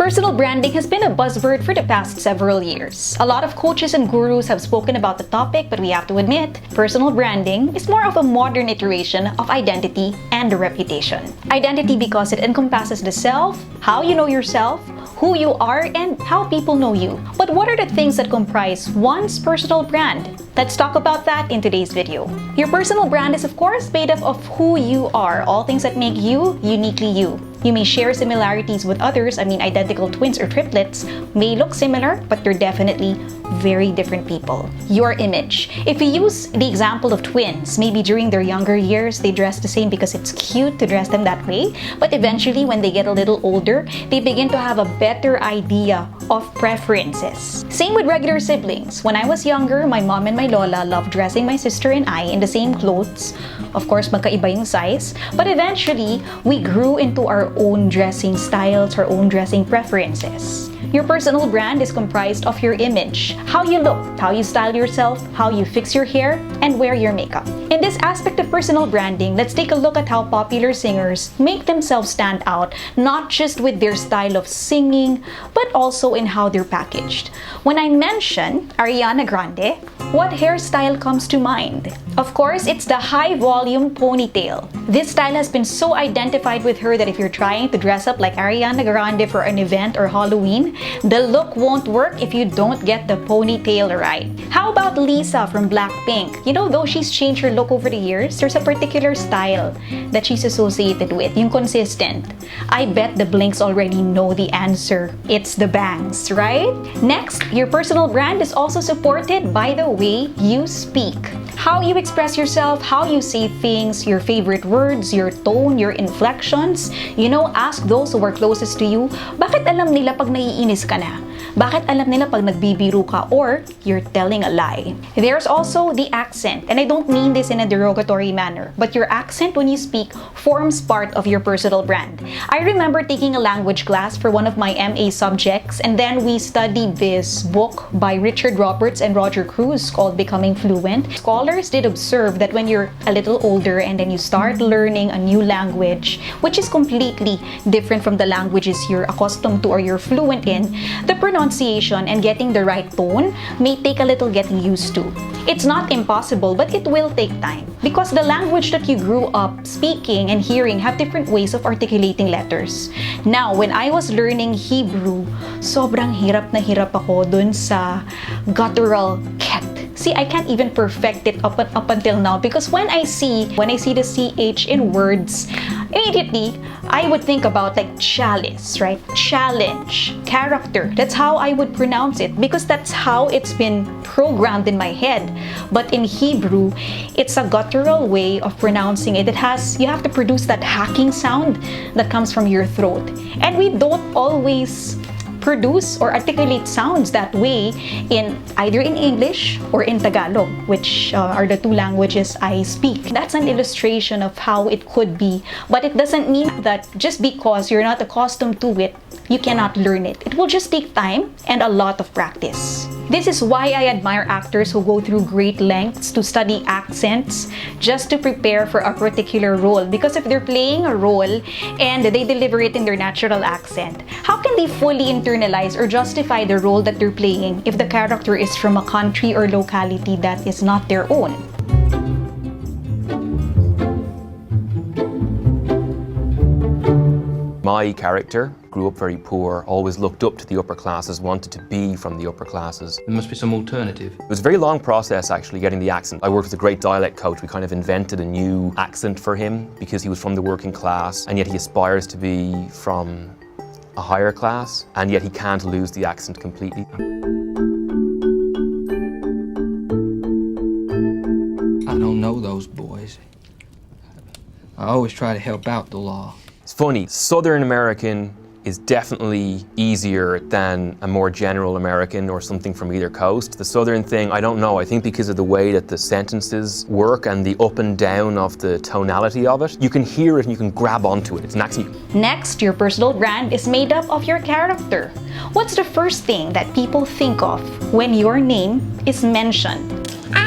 Personal branding has been a buzzword for the past several years. A lot of coaches and gurus have spoken about the topic, but we have to admit, personal branding is more of a modern iteration of identity and reputation. Identity because it encompasses the self, how you know yourself, who you are, and how people know you. But what are the things that comprise one's personal brand? Let's talk about that in today's video. Your personal brand is of course made up of who you are, all things that make you uniquely you. You may share similarities with others, identical twins or triplets may look similar, but they're definitely very different people. Your image. If we use the example of twins, maybe during their younger years, they dress the same because it's cute to dress them that way, but eventually when they get a little older, they begin to have a better idea of preferences. Same with regular siblings. When I was younger, my mom and my lola loved dressing my sister and I in the same clothes. Of course, magkaiba yung size, but eventually, we grew into our own dressing styles, our own dressing preferences. Your personal brand is comprised of your image, how you look, how you style yourself, how you fix your hair, and wear your makeup. In this aspect of personal branding, let's take a look at how popular singers make themselves stand out, not just with their style of singing, but also in how they're packaged. When I mention Ariana Grande, what hairstyle comes to mind? Of course, it's the high-volume ponytail. This style has been so identified with her that if you're trying to dress up like Ariana Grande for an event or Halloween, the look won't work if you don't get the ponytail right. How about Lisa from Blackpink? Though she's changed her look over the years, there's a particular style that she's associated with, yung consistent. I bet the Blinks already know the answer. It's the bangs, right? Next, your personal brand is also supported by the way you speak. How you express yourself, how you say things, your favorite words, your tone, your inflections. Ask those who are closest to you, bakit alam nila pag naiinis ka na? Bakit alam nila pag nagbibiro ka or you're telling a lie? There's also the accent, and I don't mean this in a derogatory manner, but your accent when you speak forms part of your personal brand. I remember taking a language class for one of my MA subjects, and then we studied this book by Richard Roberts and Roger Cruz called Becoming Fluent. Scholars did observe that when you're a little older and then you start learning a new language, which is completely different from the languages you're accustomed to or you're fluent in, the pronunciation and getting the right tone may take a little getting used to. It's not impossible, but it will take time because the language that you grew up speaking and hearing have different ways of articulating letters. Now, when I was learning Hebrew, sobrang hirap na hirap ako dun sa guttural ket. See, I can't even perfect it up until now because when I see the CH in words, immediately I would think about like chalice, right? Challenge, character. That's how I would pronounce it because that's how it's been programmed in my head. But in Hebrew, it's a guttural way of pronouncing it. You have to produce that hacking sound that comes from your throat. And we don't always produce or articulate sounds that way either in English or in Tagalog, which are the two languages I speak. That's an illustration of how it could be, but it doesn't mean that just because you're not accustomed to it, you cannot learn it. It will just take time and a lot of practice. This is why I admire actors who go through great lengths to study accents just to prepare for a particular role. Because if they're playing a role and they deliver it in their natural accent, how can they fully internalize or justify the role that they're playing if the character is from a country or locality that is not their own? My character grew up very poor, always looked up to the upper classes, wanted to be from the upper classes. There must be some alternative. It was a very long process actually getting the accent. I worked with a great dialect coach. We kind of invented a new accent for him because he was from the working class and yet he aspires to be from a higher class and yet he can't lose the accent completely. I don't know those boys. I always try to help out the law. It's funny, Southern American is definitely easier than a more general American or something from either coast. The Southern thing, I don't know, I think because of the way that the sentences work and the up and down of the tonality of it, you can hear it and you can grab onto it. It's actually... Next, your personal brand is made up of your character. What's the first thing that people think of when your name is mentioned?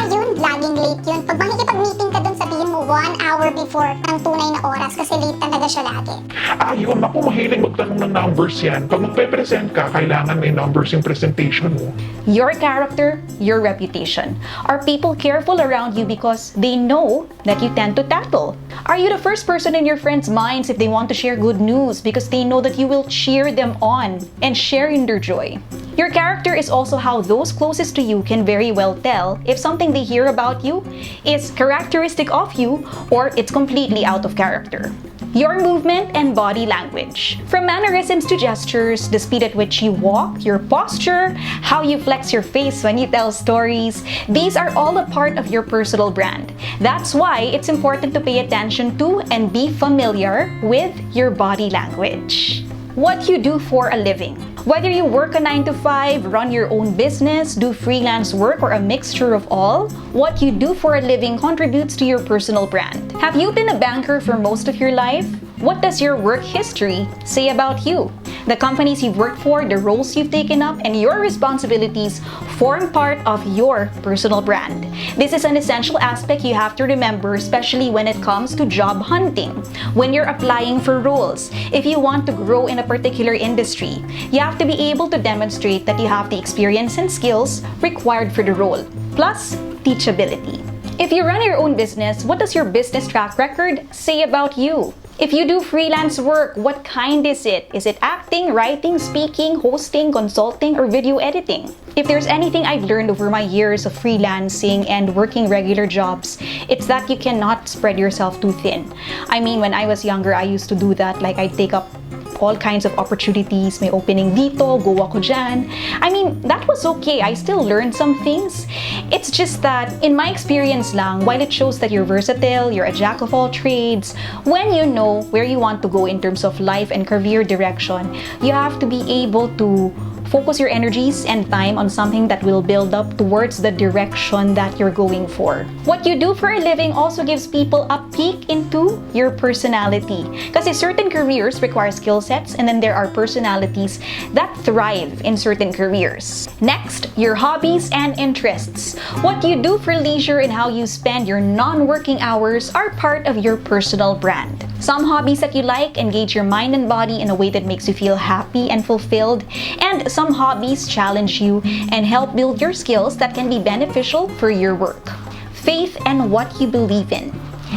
Yun, laging late yun. Pag makikipag-meeting ka dun, sabihin mo, mismo 1 hour before ng tunay na oras kasi late talaga siya lagi. Ayun, ako mahilig magtanong ng numbers yan. Pag magpe-present ka, kailangan may numbers yung presentation mo. Your character, your reputation. Are people careful around you because they know that you tend to tattle? Are you the first person in your friends' minds if they want to share good news because they know that you will cheer them on and share in their joy? Your character is also how those closest to you can very well tell if something they hear about you is characteristic of you or it's completely out of character. Your movement and body language. From mannerisms to gestures, the speed at which you walk, your posture, how you flex your face when you tell stories, these are all a part of your personal brand. That's why it's important to pay attention to and be familiar with your body language. What you do for a living. Whether you work a 9 to 5, run your own business, do freelance work, or a mixture of all, what you do for a living contributes to your personal brand. Have you been a banker for most of your life? What does your work history say about you? The companies you've worked for, the roles you've taken up, and your responsibilities form part of your personal brand. This is an essential aspect you have to remember, especially when it comes to job hunting. When you're applying for roles, if you want to grow in a particular industry, you have to be able to demonstrate that you have the experience and skills required for the role, plus teachability. If you run your own business, what does your business track record say about you? If you do freelance work, what kind is it? Is it acting, writing, speaking, hosting, consulting, or video editing? If there's anything I've learned over my years of freelancing and working regular jobs, it's that you cannot spread yourself too thin. I mean, when I was younger, I used to do that. Like, I'd take up all kinds of opportunities. May opening dito, go ako dyan. I mean, that was okay. I still learned some things. It's just that, in my experience lang, while it shows that you're versatile, you're a jack of all trades, when you know where you want to go in terms of life and career direction, you have to be able to focus your energies and time on something that will build up towards the direction that you're going for. What you do for a living also gives people a peek into your personality. Because certain careers require skill sets, and then there are personalities that thrive in certain careers. Next, your hobbies and interests. What you do for leisure and how you spend your non-working hours are part of your personal brand. Some hobbies that you like engage your mind and body in a way that makes you feel happy and fulfilled, and some hobbies challenge you and help build your skills that can be beneficial for your work. Faith and what you believe in.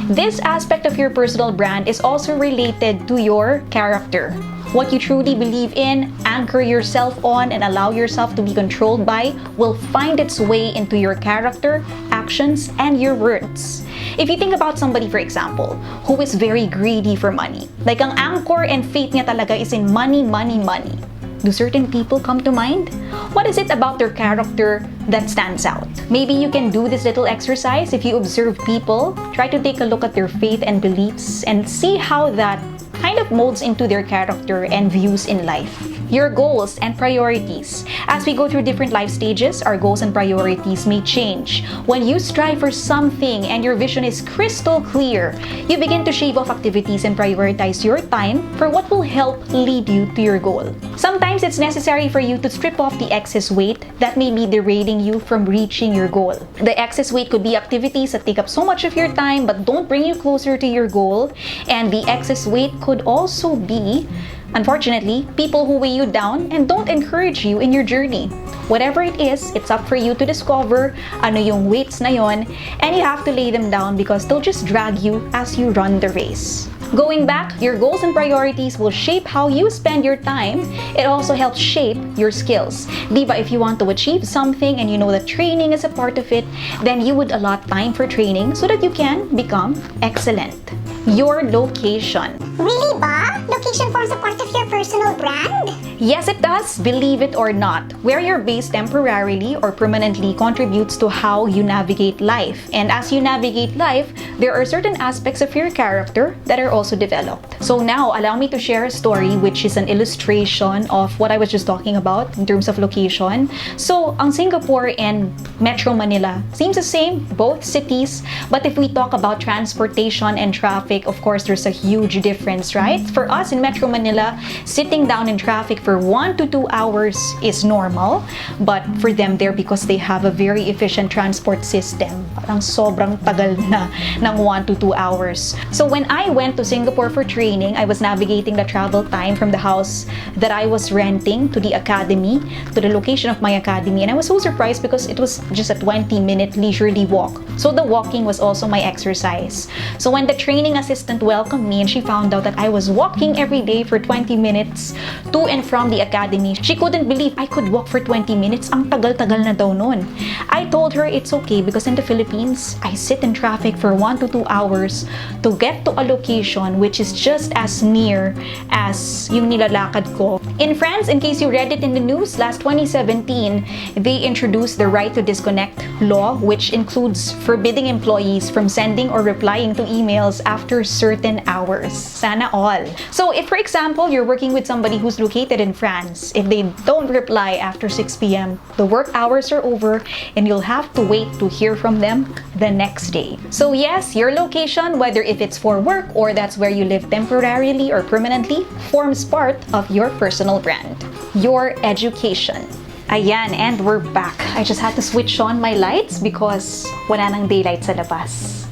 This aspect of your personal brand is also related to your character. What you truly believe in, anchor yourself on, and allow yourself to be controlled by will find its way into your character, actions, and your words. If you think about somebody, for example, who is very greedy for money, like ang anchor and faith niya talaga is in money, money, money, do certain people come to mind? What is it about their character that stands out? Maybe you can do this little exercise. If you observe people, try to take a look at their faith and beliefs and see how that kind of molds into their character and views in life. Your goals and priorities. As we go through different life stages, our goals and priorities may change. When you strive for something and your vision is crystal clear, you begin to shave off activities and prioritize your time for what will help lead you to your goal. Sometimes it's necessary for you to strip off the excess weight that may be derailing you from reaching your goal. The excess weight could be activities that take up so much of your time but don't bring you closer to your goal, and the excess weight could also be, unfortunately, people who weigh you down and don't encourage you in your journey. Whatever it is, it's up for you to discover ano yung weights na yon, and you have to lay them down because they'll just drag you as you run the race. Going back, your goals and priorities will shape how you spend your time. It also helps shape your skills. Diba, if you want to achieve something and you know that training is a part of it, then you would allot time for training so that you can become excellent. Your location. Really ba? Location forms a part of your personal brand? Yes, it does, believe it or not. Where you're based temporarily or permanently contributes to how you navigate life. And as you navigate life, there are certain aspects of your character that are also developed. So now, allow me to share a story which is an illustration of what I was just talking about in terms of location. So, ang Singapore and Metro Manila seems the same, both cities. But if we talk about transportation and traffic, of course, there's a huge difference, right? For us in Metro Manila, sitting down in traffic for 1 to 2 hours is normal, but for them there, because they have a very efficient transport system, parang sobrang tagal na ng 1 to 2 hours. So when I went to Singapore for training, I was navigating the travel time from the house that I was renting to the academy, to the location of my academy, and I was so surprised because it was just a 20-minute leisurely walk. So the walking was also my exercise. So when the training assistant welcomed me and she found out that I was walking every day for 20 minutes to and from the academy, she couldn't believe I could walk for 20 minutes. Ang tagal-tagal na daw nun. I told her it's okay because in the Philippines, I sit in traffic for 1 to 2 hours to get to a location which is just as near as yung nilalakad ko. In France, in case you read it in the news, last 2017, they introduced the right to disconnect law, which includes forbidding employees from sending or replying to emails after certain hours. Sana all. So if, for example, you're working with somebody who's located in France, if they don't reply after 6 p.m., the work hours are over and you'll have to wait to hear from them the next day. So yes, your location, whether if it's for work or that's where you live temporarily or permanently, forms part of your personal brand. Your education. Ayan, and we're back. I just had to switch on my lights because wala nang daylight sa labas.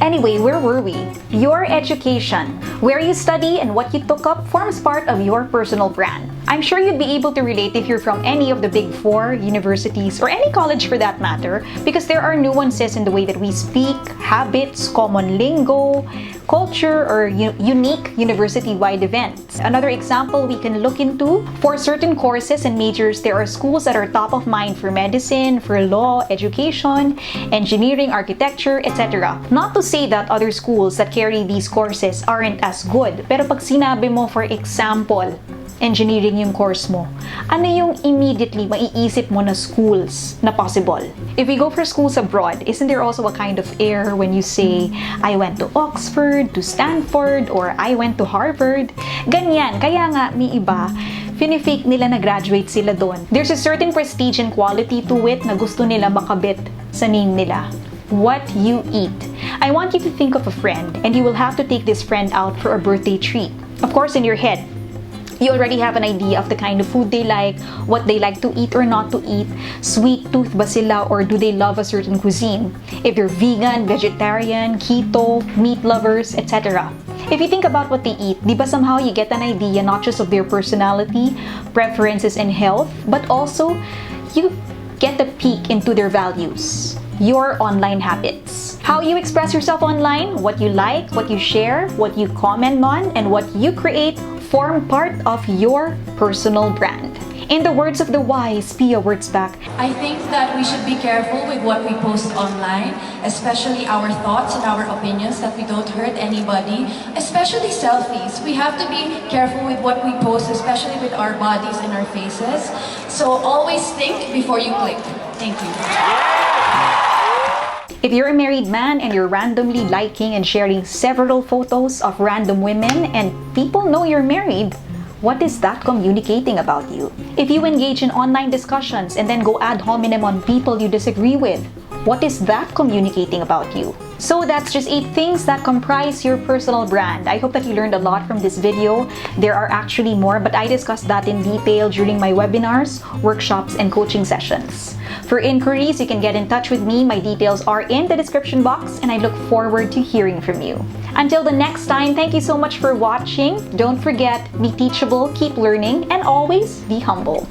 Anyway, where were we? Your education. Where you study and what you took up forms part of your personal brand. I'm sure you'd be able to relate if you're from any of the big 4 universities or any college for that matter, because there are nuances in the way that we speak, habits, common lingo, culture, or unique university-wide events. Another example we can look into, for certain courses and majors, there are schools that are top of mind for medicine, for law, education, engineering, architecture, etc. Not to say that other schools that carry these courses aren't as good, pero pag sinabi mo, for example, engineering yung course mo, ano yung immediately maiisip mo na schools na possible? If we go for schools abroad, isn't there also a kind of air when you say, I went to Oxford, to Stanford, or I went to Harvard? Ganyan, kaya nga may iba, fini-fake nila na graduate sila doon. There's a certain prestige and quality to it na gusto nila makabit sa name nila. What you eat. I want you to think of a friend, and you will have to take this friend out for a birthday treat. Of course, in your head, you already have an idea of the kind of food they like, what they like to eat or not to eat, sweet tooth ba sila, or do they love a certain cuisine? If they're vegan, vegetarian, keto, meat lovers, etc. If you think about what they eat, di ba somehow you get an idea not just of their personality, preferences, and health, but also you get a peek into their values. Your online habits. How you express yourself online, what you like, what you share, what you comment on, and what you create form part of your personal brand. In the words of the wise, Pia Wurtzbach, I think that we should be careful with what we post online, especially our thoughts and our opinions, that we don't hurt anybody, especially selfies. We have to be careful with what we post, especially with our bodies and our faces. So always think before you click. Thank you. If you're a married man and you're randomly liking and sharing several photos of random women and people know you're married, what is that communicating about you? If you engage in online discussions and then go ad hominem on people you disagree with, what is that communicating about you? So that's just 8 things that comprise your personal brand. I hope that you learned a lot from this video. There are actually more, but I discussed that in detail during my webinars, workshops, and coaching sessions. For inquiries, you can get in touch with me. My details are in the description box, and I look forward to hearing from you. Until the next time, thank you so much for watching. Don't forget, be teachable, keep learning, and always be humble.